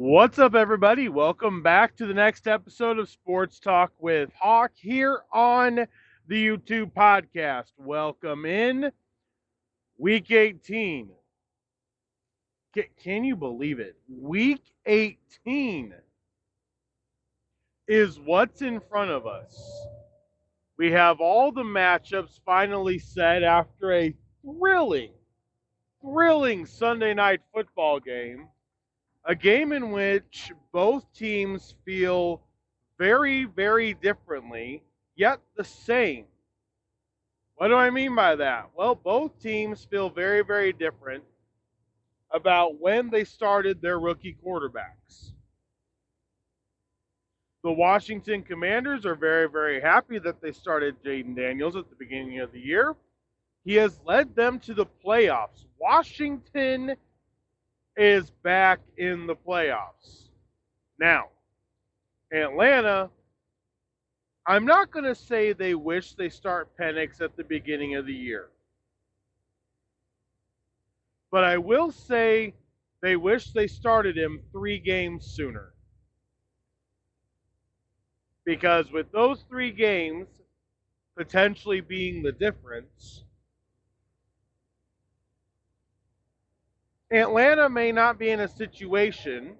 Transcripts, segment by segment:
What's up, everybody? Welcome back to the next episode of Sports Talk with Hawk here on the YouTube podcast. Welcome in week 18. Can you believe it? Week 18 is what's in front of us. We have all the matchups finally set after a thrilling Sunday night football game. A game in which both teams feel very differently, yet the same. What do I mean by that? Well, both teams feel very different about when they started their rookie quarterbacks. The Washington Commanders are very happy that they started Jayden Daniels at the beginning of the year. He has led them to the playoffs. Washington is back in the playoffs. Now, Atlanta, I'm not going to say they wish they start Penix at the beginning of the year. But I will say they wish they started him 3 games sooner. Because with those 3 games potentially being the difference, Atlanta may not be in a situation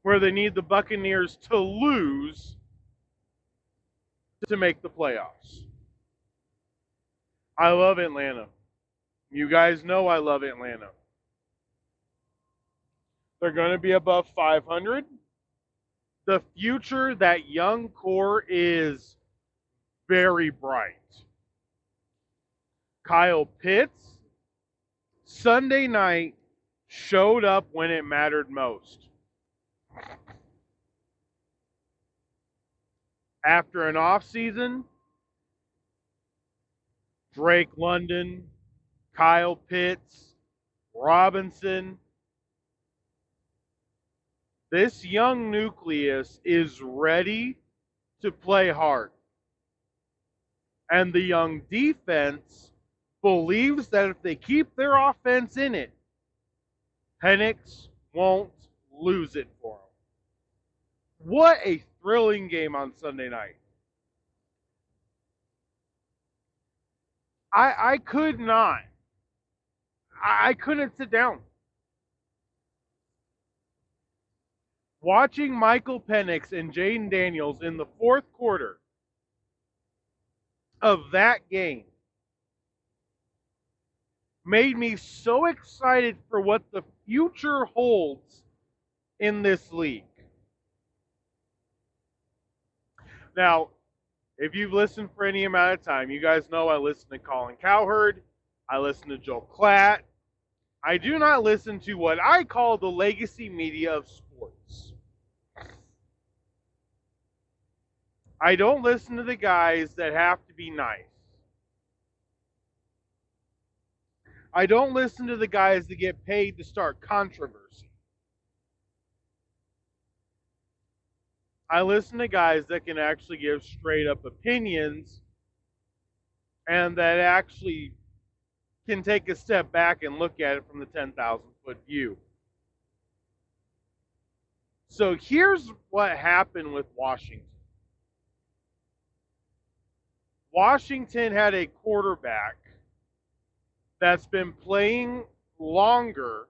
where they need the Buccaneers to lose to make the playoffs. I love Atlanta. You guys know I love Atlanta. They're going to be above 500. The future, that young core is very bright. Kyle Pitts, Sunday night, showed up when it mattered most. After an offseason, Drake London, Kyle Pitts, Robinson, this young nucleus is ready to play hard. And the young defense believes that if they keep their offense in it, Penix won't lose it for them. What a thrilling game on Sunday night. I could not. I couldn't sit down. Watching Michael Penix and Jayden Daniels in the fourth quarter of that game made me so excited for what the future holds in this league. Now, if you've listened for any amount of time, you guys know I listen to Colin Cowherd, I listen to Joel Klatt. I do not listen to what I call the legacy media of sports. I don't listen to the guys that have to be nice. I don't listen to the guys that get paid to start controversy. I listen to guys that can actually give straight up opinions and that actually can take a step back and look at it from the 10,000 foot view. So here's what happened with Washington. Washington had a quarterback that's been playing longer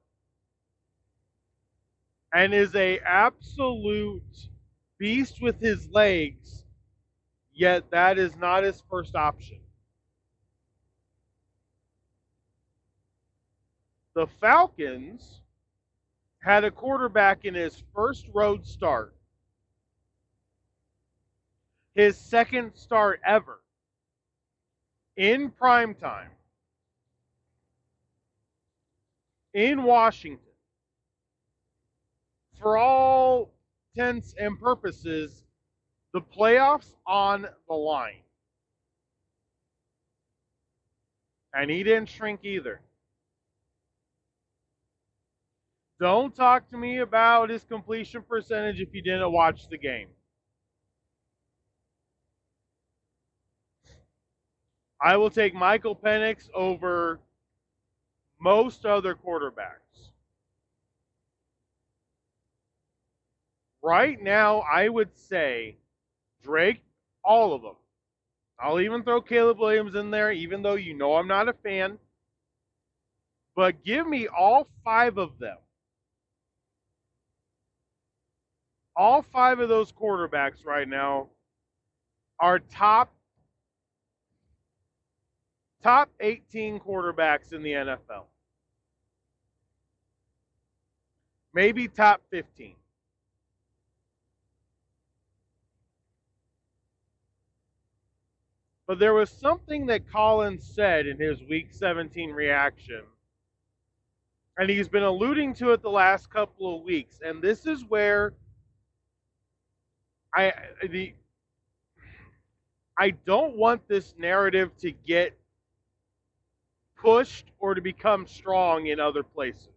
and is a absolute beast with his legs, yet that is not his first option. The Falcons had a quarterback in his first road start, his second start ever, in primetime, in Washington, for all intents and purposes, the playoffs on the line. And he didn't shrink either. Don't talk to me about his completion percentage if you didn't watch the game. I will take Michael Penix over most other quarterbacks. Right now, I would say Drake, all of them. I'll even throw Caleb Williams in there, even though you know I'm not a fan. But give me all 5 of them. All 5 of those quarterbacks right now are top 18 quarterbacks in the NFL. Maybe top 15. But there was something that Collins said in his Week 17 reaction, and he's been alluding to it the last couple of weeks. And this is where I don't want this narrative to get pushed or to become strong in other places.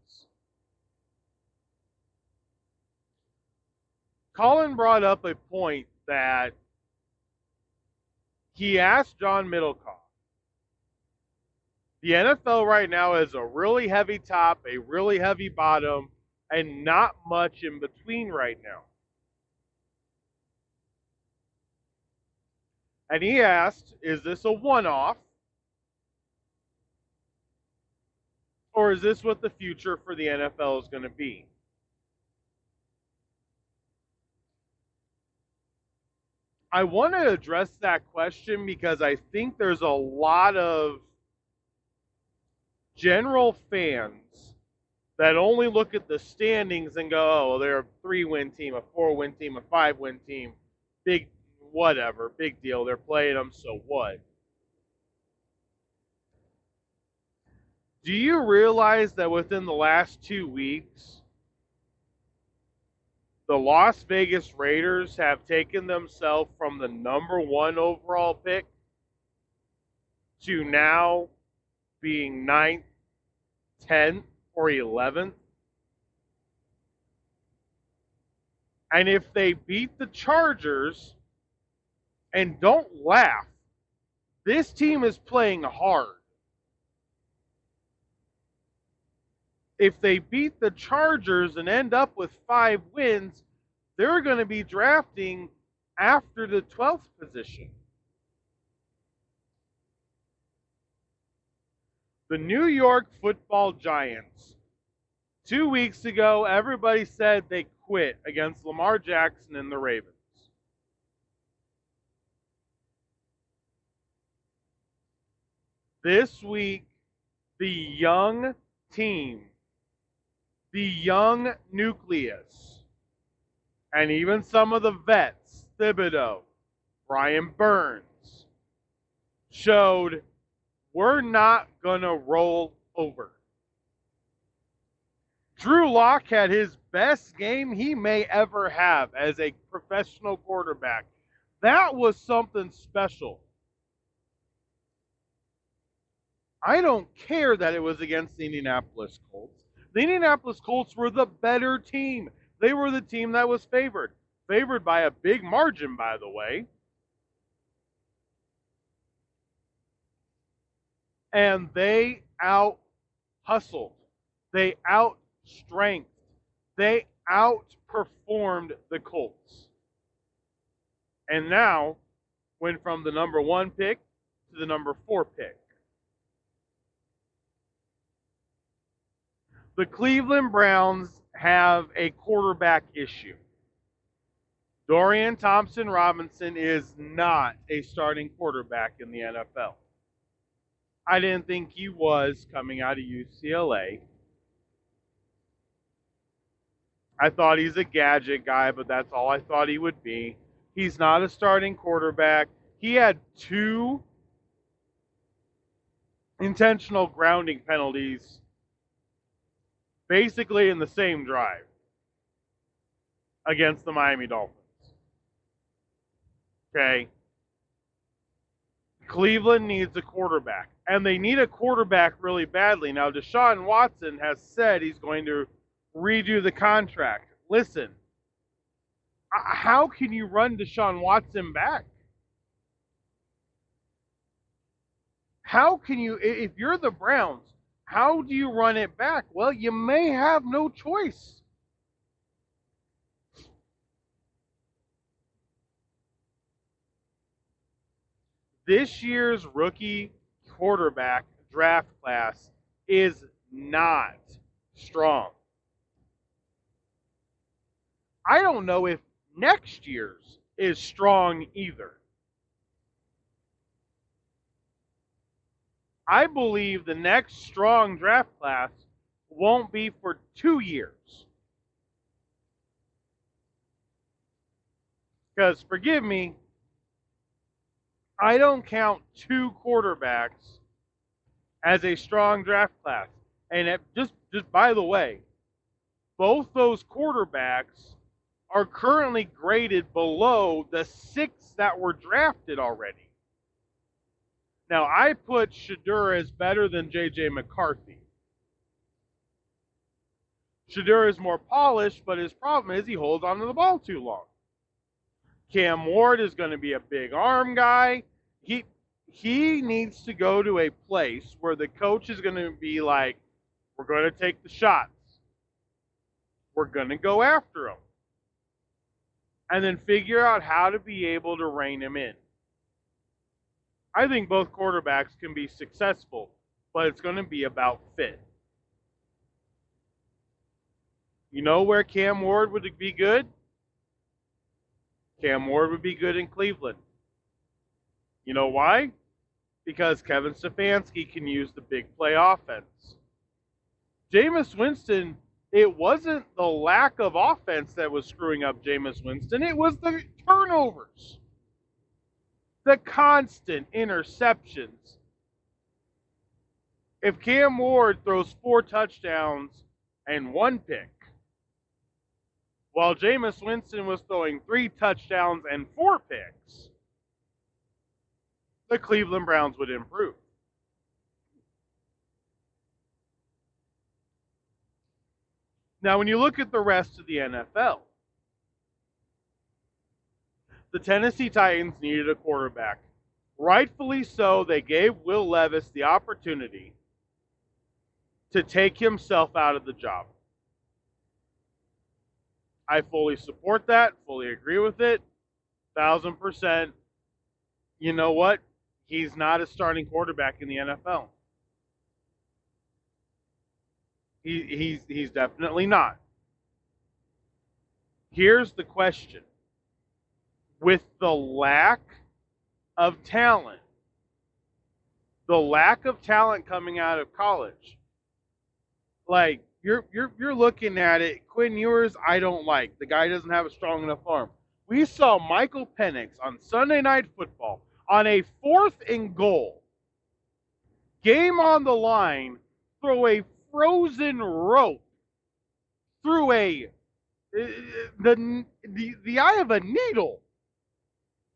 Colin brought up a point that he asked John Middlecoff. The NFL right now is a really heavy top, a really heavy bottom, and not much in between right now. And he asked, is this a one-off? Or is this what the future for the NFL is going to be? I want to address that question because I think there's a lot of general fans that only look at the standings and go, oh, they're a 3-win team, a 4-win team, a 5-win team, big whatever, big deal. They're playing them, so what? Do you realize that within the last 2 weeks, the Las Vegas Raiders have taken themselves from the number 1 overall pick to now being 9th, 10th, or 11th? And if they beat the Chargers, and don't laugh, this team is playing hard. If they beat the Chargers and end up with 5 wins, they're going to be drafting after the 12th position. The New York Football Giants. 2 weeks ago, everybody said they quit against Lamar Jackson and the Ravens. This week, the young team, the young nucleus, and even some of the vets, Thibodeau, Brian Burns, showed we're not going to roll over. Drew Lock had his best game he may ever have as a professional quarterback. That was something special. I don't care that it was against the Indianapolis Colts. The Indianapolis Colts were the better team. They were the team that was favored. Favored by a big margin, by the way. And they out-hustled. They out-strengthed. They outperformed the Colts. And now went from the number 1 pick to the number 4 pick. The Cleveland Browns have a quarterback issue. Dorian Thompson-Robinson is not a starting quarterback in the NFL. I didn't think he was coming out of UCLA. I thought he's a gadget guy, but that's all I thought he would be. He's not a starting quarterback. He had 2 intentional grounding penalties basically in the same drive against the Miami Dolphins. Okay? Cleveland needs a quarterback, and they need a quarterback really badly. Now, Deshaun Watson has said he's going to redo the contract. Listen, how can you run Deshaun Watson back? How can you, if you're the Browns, how do you run it back? Well, you may have no choice. This year's rookie quarterback draft class is not strong. I don't know if next year's is strong either. I believe the next strong draft class won't be for 2 years. Because, forgive me, I don't count 2 quarterbacks as a strong draft class. And just by the way, both those quarterbacks are currently graded below the 6 that were drafted already. Now, I put Shedeur as better than J.J. McCarthy. Shedeur is more polished, but his problem is he holds onto the ball too long. Cam Ward is going to be a big arm guy. He needs to go to a place where the coach is going to be like, we're going to take the shots. We're going to go after him. And then figure out how to be able to rein him in. I think both quarterbacks can be successful, but it's going to be about fit. You know where Cam Ward would be good? Cam Ward would be good in Cleveland. You know why? Because Kevin Stefanski can use the big play offense. Jameis Winston, it wasn't the lack of offense that was screwing up Jameis Winston. It was the turnovers. The constant interceptions. If Cam Ward throws 4 touchdowns and 1 pick, while Jameis Winston was throwing 3 touchdowns and 4 picks, the Cleveland Browns would improve. Now, when you look at the rest of the NFL, the Tennessee Titans needed a quarterback. Rightfully so, they gave Will Levis the opportunity to take himself out of the job. I fully support that, fully agree with it, 1,000%. You know what? He's not a starting quarterback in the NFL. He's definitely not. Here's the question. With the lack of talent coming out of college, like you're looking at it, Quinn Ewers, I don't like. The guy doesn't have a strong enough arm. We saw Michael Penix on Sunday Night Football on a 4th and goal, game on the line, throw a frozen rope through the eye of a needle,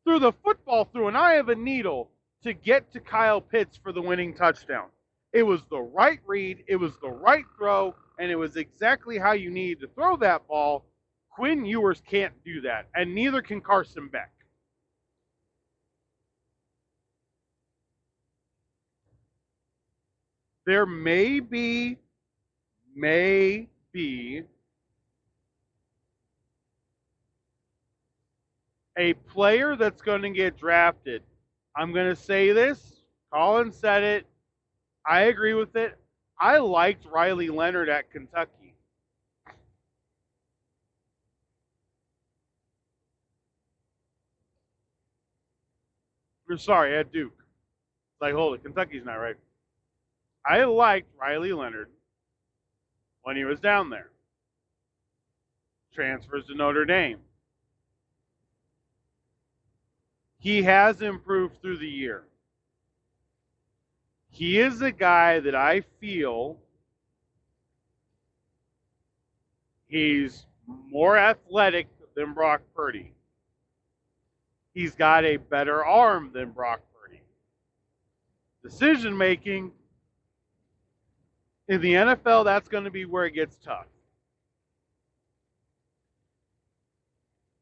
through the football through an eye of a needle to get to Kyle Pitts for the winning touchdown. It was the right read, it was the right throw, and it was exactly how you needed to throw that ball. Quinn Ewers can't do that, and neither can Carson Beck. There may be a player that's going to get drafted. I'm going to say this. Colin said it. I agree with it. I liked Riley Leonard at Kentucky. Or sorry, at Duke. It's like, hold it, Kentucky's not right. I liked Riley Leonard when he was down there. Transfers to Notre Dame. He has improved through the year. He is a guy that I feel he's more athletic than Brock Purdy. He's got a better arm than Brock Purdy. Decision making in the NFL, that's going to be where it gets tough.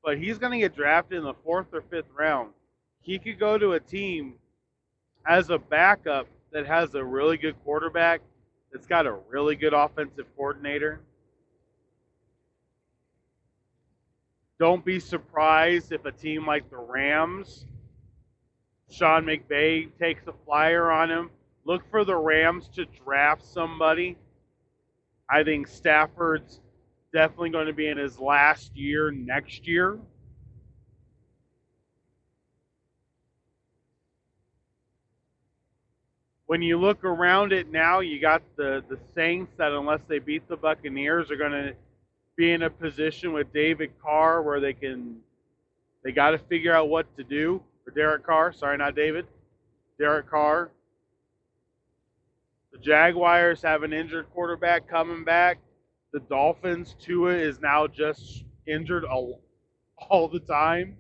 But he's going to get drafted in the 4th or 5th round. He could go to a team as a backup that has a really good quarterback, that's got a really good offensive coordinator. Don't be surprised if a team like the Rams Sean McVay takes a flyer on him. Look for the Rams to draft somebody. I think Stafford's definitely going to be in his last year next year. When you look around it now, you got the Saints that, unless they beat the Buccaneers, are going to be in a position with David Carr where they got to figure out what to do. Or Derek Carr, sorry, not David. Derek Carr. The Jaguars have an injured quarterback coming back. The Dolphins, Tua is now just injured all the time.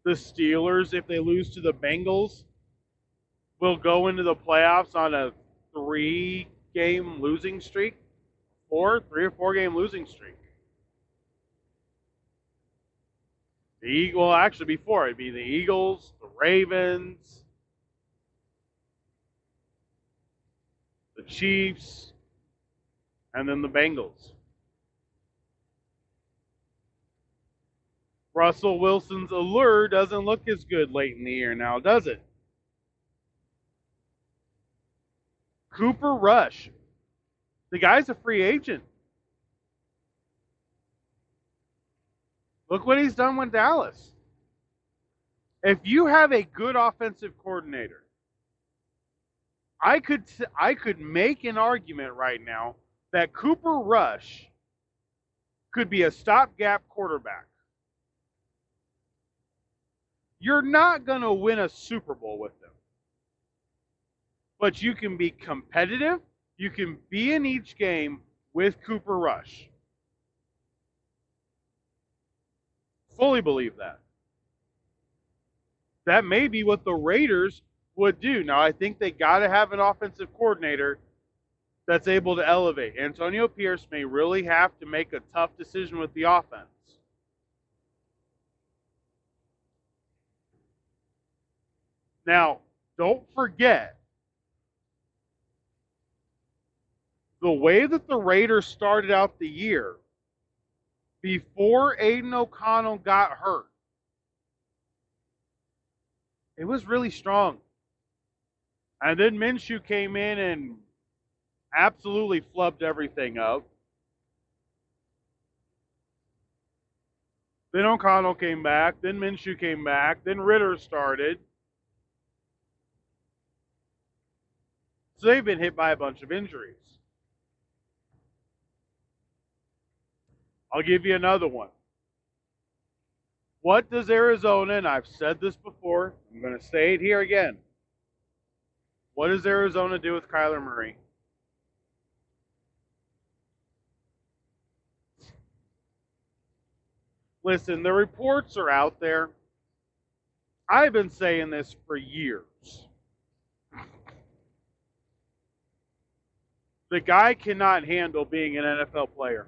The Steelers, if they lose to the Bengals, will go into the playoffs on a 3-game losing streak. 3 or 4 game losing streak. Actually before, it'd be the Eagles, the Ravens, the Chiefs, and then the Bengals. Russell Wilson's allure doesn't look as good late in the year now, does it? Cooper Rush. The guy's a free agent. Look what he's done with Dallas. If you have a good offensive coordinator, I could make an argument right now that Cooper Rush could be a stopgap quarterback. You're not going to win a Super Bowl with them. But you can be competitive. You can be in each game with Cooper Rush. Fully believe that. That may be what the Raiders would do. Now, I think they got to have an offensive coordinator that's able to elevate. Antonio Pierce may really have to make a tough decision with the offense. Now, don't forget, the way that the Raiders started out the year, before Aiden O'Connell got hurt, it was really strong. And then Minshew came in and absolutely flubbed everything up. Then O'Connell came back. Then Minshew came back. Then Ritter started. So they've been hit by a bunch of injuries. I'll give you another one. What does Arizona, and I've said this before, I'm going to say it here again. What does Arizona do with Kyler Murray? Listen, the reports are out there. I've been saying this for years. The guy cannot handle being an NFL player.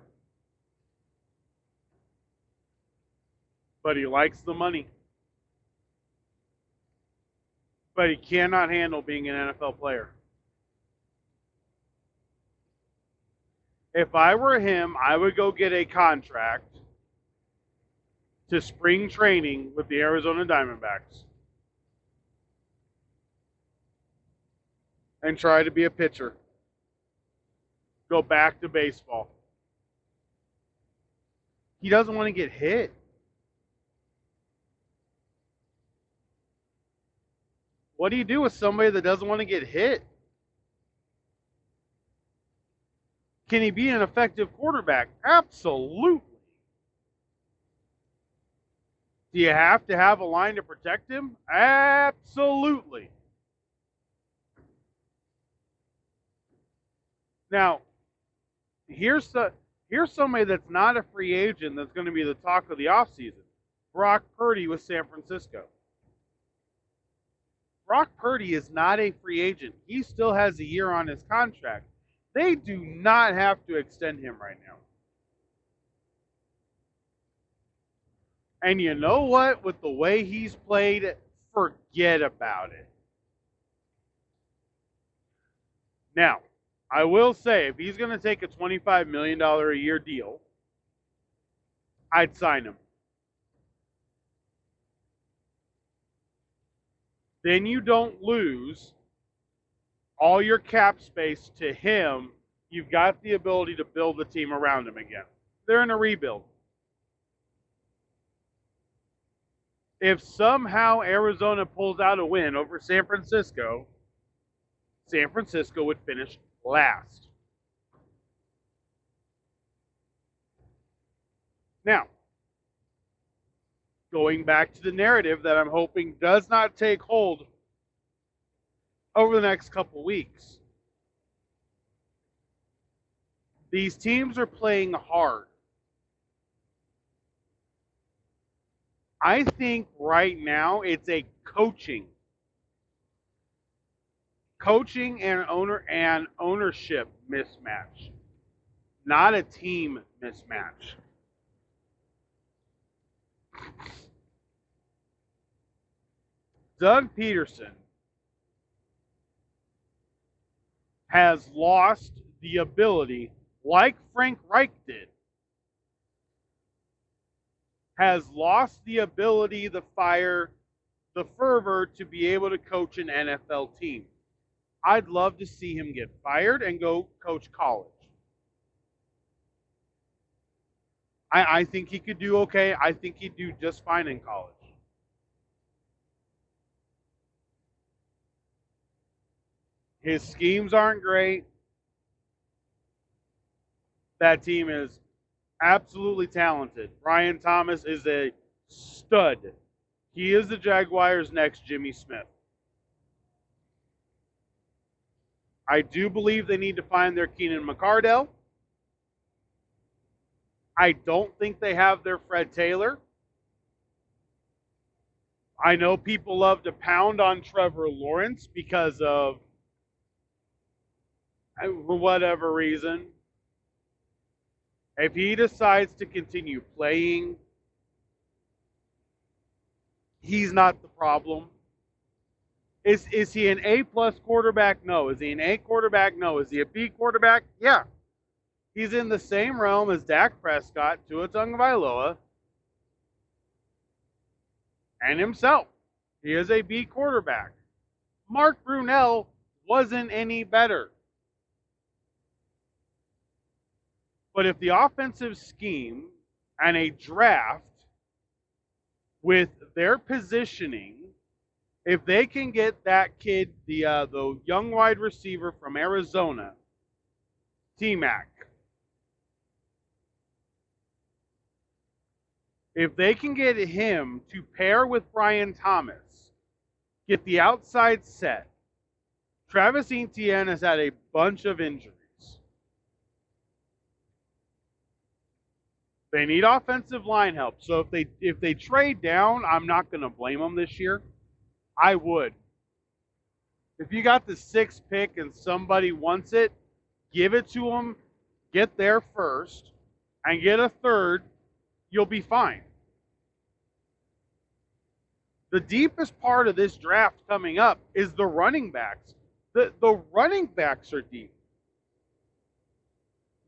But he likes the money. But he cannot handle being an NFL player. If I were him, I would go get a contract to spring training with the Arizona Diamondbacks and try to be a pitcher. Go back to baseball. He doesn't want to get hit. What do you do with somebody that doesn't want to get hit? Can he be an effective quarterback? Absolutely. Do you have to have a line to protect him? Absolutely. Now, here's somebody that's not a free agent that's going to be the talk of the offseason. Brock Purdy with San Francisco. Brock Purdy is not a free agent. He still has a year on his contract. They do not have to extend him right now. And you know what? With the way he's played, forget about it. Now, I will say, if he's going to take a $25 million a year deal, I'd sign him. then you don't lose all your cap space to him. You've got the ability to build the team around him again. They're in a rebuild. If somehow Arizona pulls out a win over San Francisco would finish last. Now, going back to the narrative that I'm hoping does not take hold over the next couple weeks. These teams are playing hard. I think right now it's a coaching and ownership mismatch, not a team mismatch. Doug Peterson has lost the ability, like Frank Reich did, has lost the ability, the fire, the fervor to be able to coach an NFL team. I'd love to see him get fired and go coach college. I think he could do okay. I think he'd do just fine in college. His schemes aren't great. That team is absolutely talented. Brian Thomas is a stud. He is the Jaguars' next Jimmy Smith. I do believe they need to find their Keenan McCardell. I don't think they have their Fred Taylor. I know people love to pound on Trevor Lawrence because of, for whatever reason, if he decides to continue playing, he's not the problem. Is he an A-plus quarterback? No. Is he an A quarterback? No. Is he a B quarterback? Yeah. He's in the same realm as Dak Prescott, Tua Tagovailoa, and himself. He is a B quarterback. Mark Brunell wasn't any better. But if the offensive scheme and a draft with their positioning, if they can get that kid, the young wide receiver from Arizona, T-Mac, if they can get him to pair with Brian Thomas, get the outside set, Travis Etienne has had a bunch of injuries. They need offensive line help. So if they trade down, I'm not going to blame them this year. I would. If you got the 6th pick and somebody wants it, give it to them, get there first, and get a 3rd, you'll be fine. The deepest part of this draft coming up is the running backs. The running backs are deep.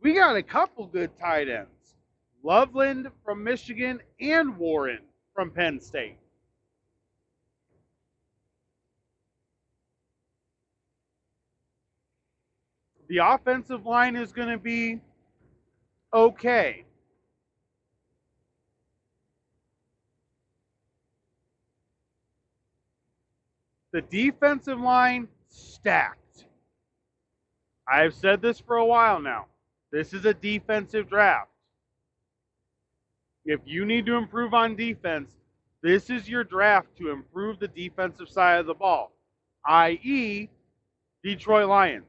We got a couple good tight ends. Loveland from Michigan and Warren from Penn State. The offensive line is going to be okay. The defensive line, stacked. I've said this for a while now. This is a defensive draft. If you need to improve on defense, this is your draft to improve the defensive side of the ball, i.e., Detroit Lions,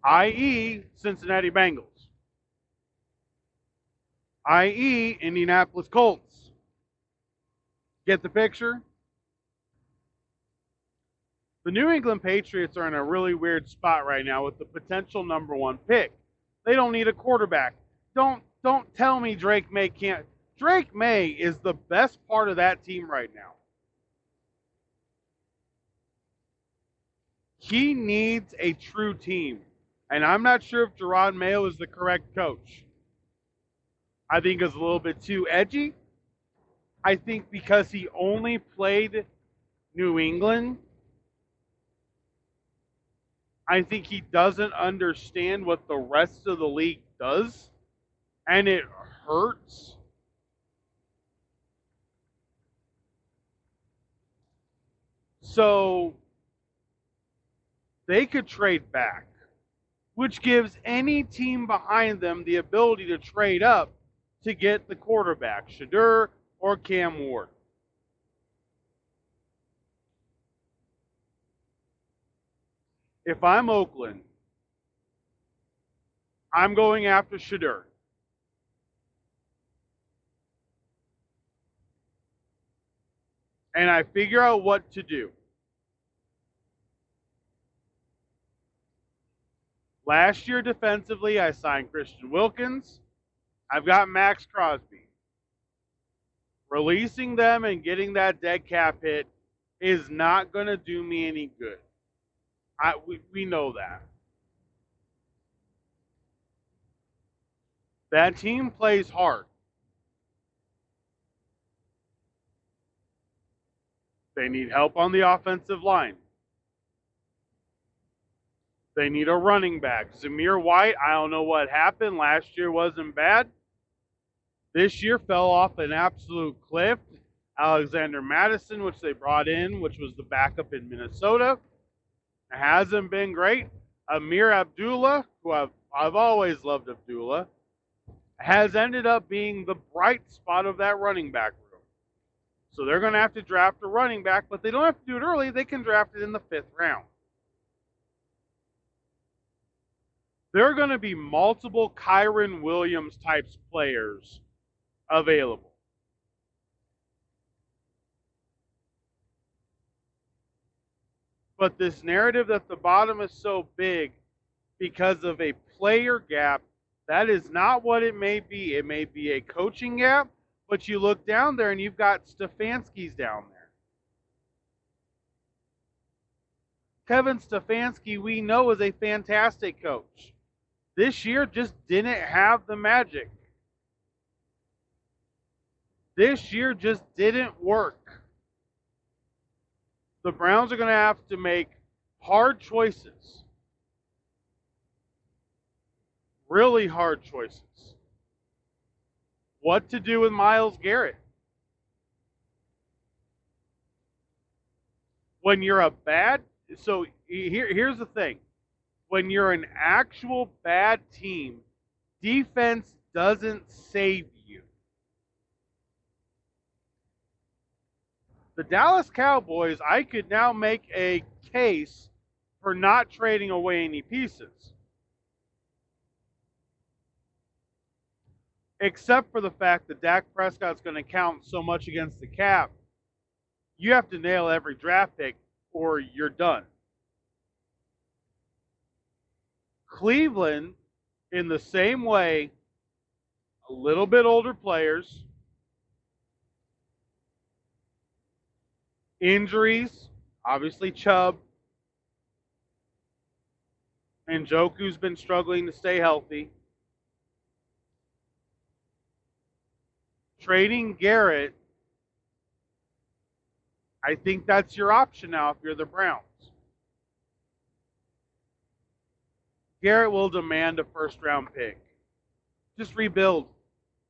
i.e., Cincinnati Bengals, i.e., Indianapolis Colts. Get the picture? The New England Patriots are in a really weird spot right now with the potential number 1 pick. They don't need a quarterback. Don't tell me Drake May can't. Drake May is the best part of that team right now. He needs a true team. And I'm not sure if Jerod Mayo is the correct coach. I think it's a little bit too edgy. I think because he only played New England, I think he doesn't understand what the rest of the league does, and it hurts. So they could trade back, which gives any team behind them the ability to trade up to get the quarterback, Shedeur or Cam Ward. If I'm Oakland, I'm going after Shedeur. And I figure out what to do. Last year defensively, I signed Christian Wilkins. I've got Max Crosby. Releasing them and getting that dead cap hit is not going to do me any good. We know that. That team plays hard. They need help on the offensive line. They need a running back. Zamir White, I don't know what happened. Last year wasn't bad. This year fell off an absolute cliff. Alexander Madison, which they brought in, which was the backup in Minnesota, hasn't been great. Amir Abdullah, who I've always loved Abdullah, has ended up being the bright spot of that running back room. So they're going to have to draft a running back, but they don't have to do it early. They can draft it in the 5th round. There are going to be multiple Kyren Williams types players available. But this narrative that the bottom is so big because of a player gap, that is not what it may be. It may be a coaching gap, but you look down there and you've got Stefanski's down there. Kevin Stefanski, we know, is a fantastic coach. This year just didn't have the magic. This year just didn't work. The Browns are going to have to make hard choices. Really hard choices. What to do with Myles Garrett? When you're a bad, so here's the thing. When you're an actual bad team, defense doesn't save you. The Dallas Cowboys, I could now make a case for not trading away any pieces. Except for the fact that Dak Prescott's going to count so much against the cap. You have to nail every draft pick or you're done. Cleveland, in the same way, a little bit older players, injuries, obviously Chubb, and Njoku's been struggling to stay healthy. Trading Garrett, I think that's your option now if you're the Browns. Garrett will demand a first-round pick. Just rebuild.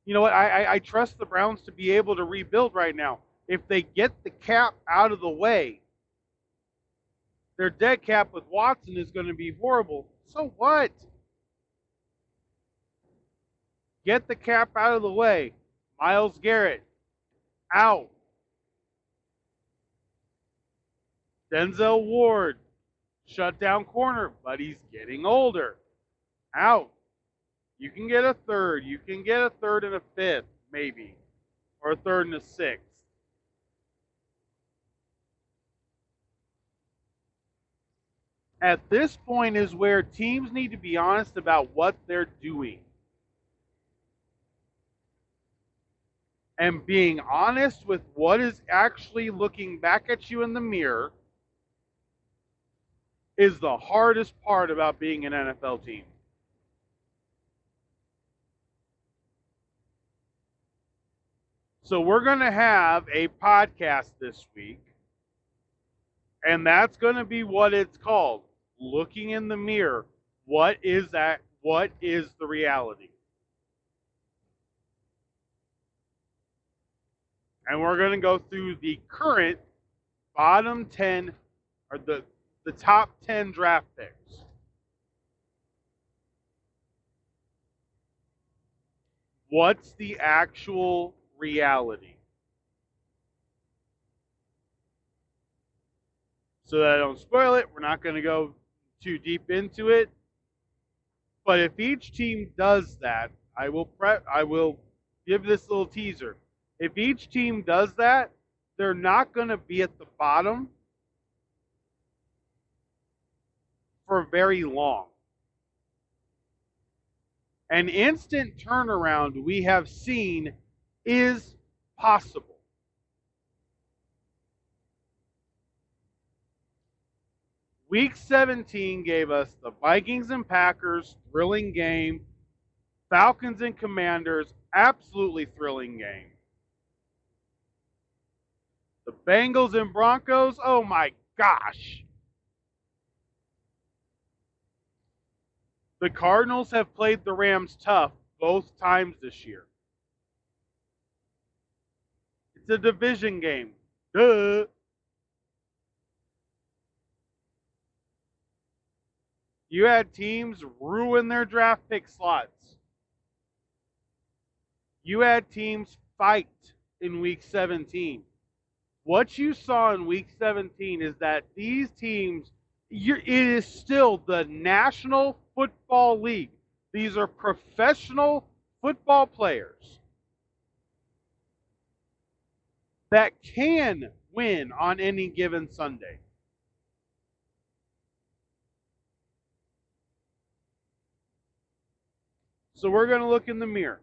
You know what? I trust the Browns to be able to rebuild right now. If they get the cap out of the way, their dead cap with Watson is going to be horrible. So what? Get the cap out of the way. Myles Garrett, out. Denzel Ward, shut down corner, but he's getting older. Out. You can get a third. You can get a third and a fifth, maybe, or a third and a sixth. At this point is where teams need to be honest about what they're doing. And being honest with what is actually looking back at you in the mirror is the hardest part about being an NFL team. So we're going to have a podcast this week, and that's going to be what it's called, Looking in the Mirror. What is that? What is the reality? And we're going to go through the current bottom 10 or the top 10 draft picks. What's the actual reality? So that I don't spoil it, we're not going to go too deep into it. But if each team does that, I will give this little teaser. If each team does that, they're not going to be at the bottom for very long. An instant turnaround we have seen is possible. Week 17 gave us the Vikings and Packers, thrilling game. Falcons and Commanders, absolutely thrilling game. The Bengals and Broncos, oh my gosh. The Cardinals have played the Rams tough both times this year. It's a division game. Duh. You had teams ruin their draft pick slots. You had teams fight in week 17. What you saw in week 17 is that these teams, it is still the National Football League. These are professional football players that can win on any given Sunday. So we're going to look in the mirror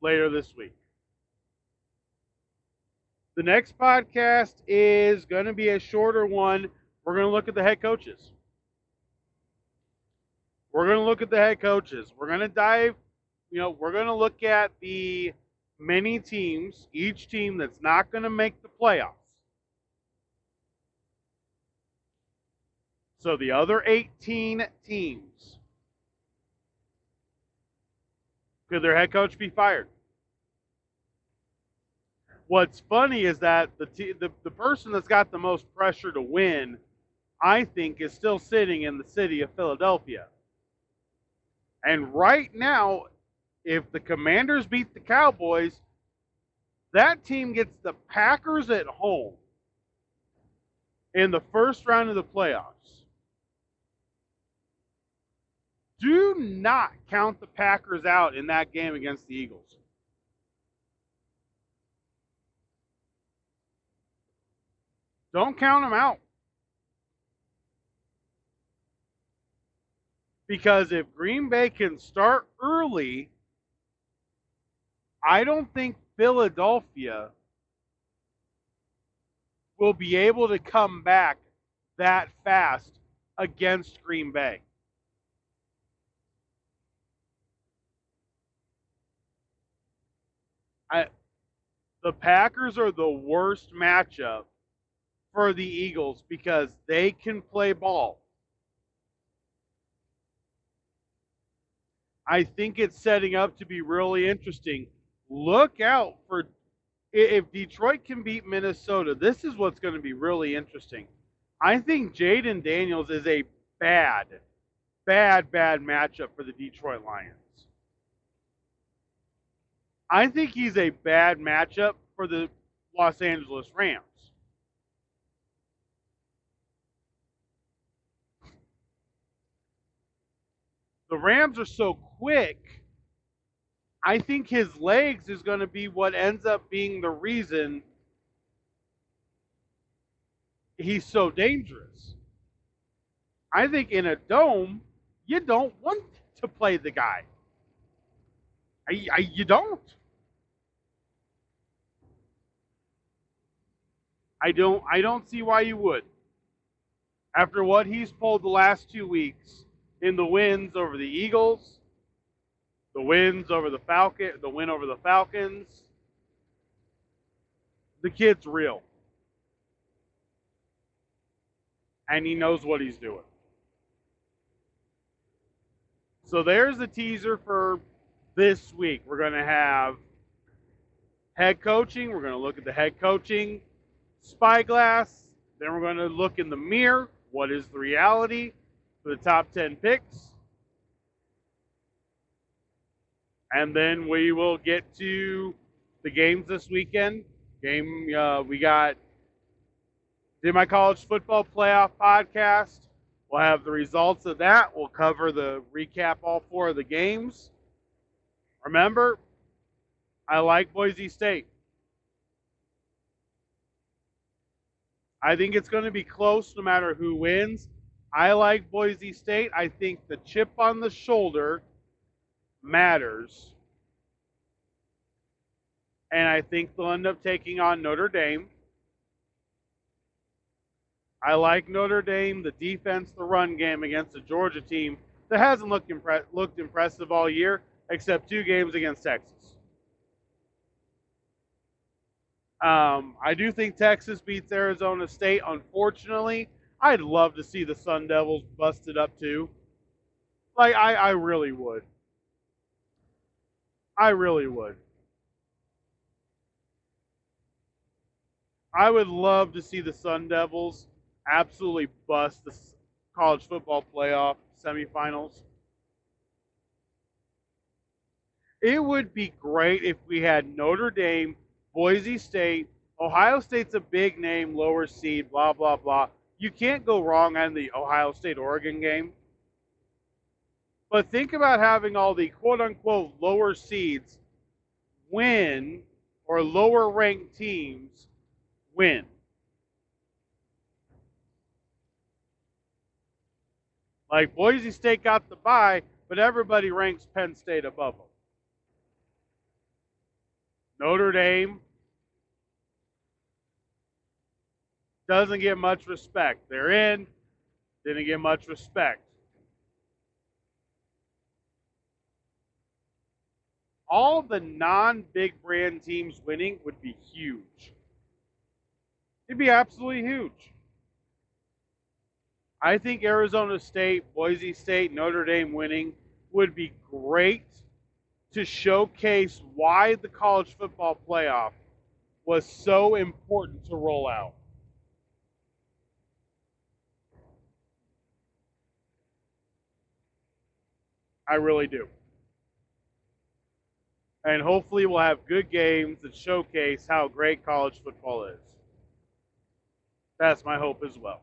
later this week. The next podcast is going to be a shorter one. We're going to look at the head coaches. We're going to look at the head coaches. We're going to dive, we're going to look at the many teams, each team that's not going to make the playoffs. So the other 18 teams, could their head coach be fired? What's funny is that the person that's got the most pressure to win, I think, is still sitting in the city of Philadelphia. And right now, if the Commanders beat the Cowboys, that team gets the Packers at home in the first round of the playoffs. Do not count the Packers out in that game against the Eagles. Don't count them out. Because if Green Bay can start early, I don't think Philadelphia will be able to come back that fast against Green Bay. The Packers are the worst matchup for the Eagles because they can play ball. I think it's setting up to be really interesting. Look out for if Detroit can beat Minnesota. This is what's going to be really interesting. I think Jayden Daniels is a bad matchup for the Detroit Lions. I think he's a bad matchup for the Los Angeles Rams. The Rams are so quick, I think his legs is going to be what ends up being the reason he's so dangerous. I think in a dome, you don't want to play the guy. You don't. I don't see why you would. After what he's pulled the last 2 weeks in the wins over the Eagles, the wins over the win over the Falcons, The kid's real. And he knows what he's doing. So there's the teaser for this week. We're going to have head coaching. We're going to look at the head coaching spyglass. Then we're going to look in the mirror. What is the reality for the top 10 picks? And then we will get to the games this weekend. We got Did My College Football Playoff podcast. We'll have the results of that. We'll cover the recap all 4 of the games. Remember, I like Boise State. I think it's going to be close no matter who wins. I like Boise State. I think the chip on the shoulder matters. And I think they'll end up taking on Notre Dame. I like Notre Dame, the defense, the run game against a Georgia team that hasn't looked impressive all year, except 2 games against Texas. I do think Texas beats Arizona State. Unfortunately, I'd love to see the Sun Devils busted up too. Like, I really would. I really would. I would love to see the Sun Devils absolutely bust the college football playoff semifinals. It would be great if we had Notre Dame, Boise State, Ohio State's a big name, lower seed, blah, blah, blah. You can't go wrong on the Ohio State-Oregon game. But think about having all the quote-unquote lower seeds win, or lower-ranked teams win. Like, Boise State got the bye, but everybody ranks Penn State above them. Notre Dame doesn't get much respect. They're in, didn't get much respect. All the non-big brand teams winning would be huge. It'd be absolutely huge. I think Arizona State, Boise State, Notre Dame winning would be great to showcase why the college football playoff was so important to roll out. I really do. And hopefully we'll have good games that showcase how great college football is. That's my hope as well.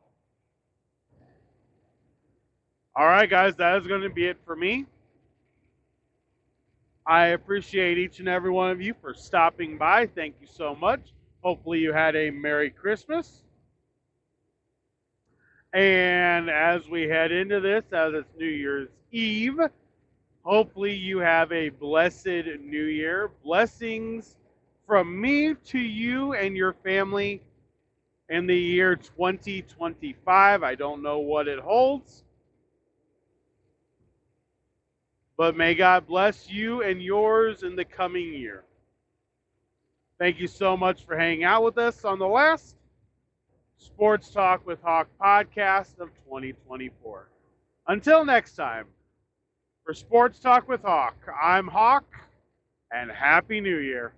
All right, guys, that is going to be it for me. I appreciate each and every one of you for stopping by. Thank you so much. Hopefully you had a Merry Christmas. And as we head into this, as it's New Year's Eve, hopefully you have a blessed New Year. Blessings from me to you and your family in the year 2025. I don't know what it holds, but may God bless you and yours in the coming year. Thank you so much for hanging out with us on the last Sports Talk with Hawk podcast of 2024. Until next time, for Sports Talk with Hawk, I'm Hawk, and Happy New Year.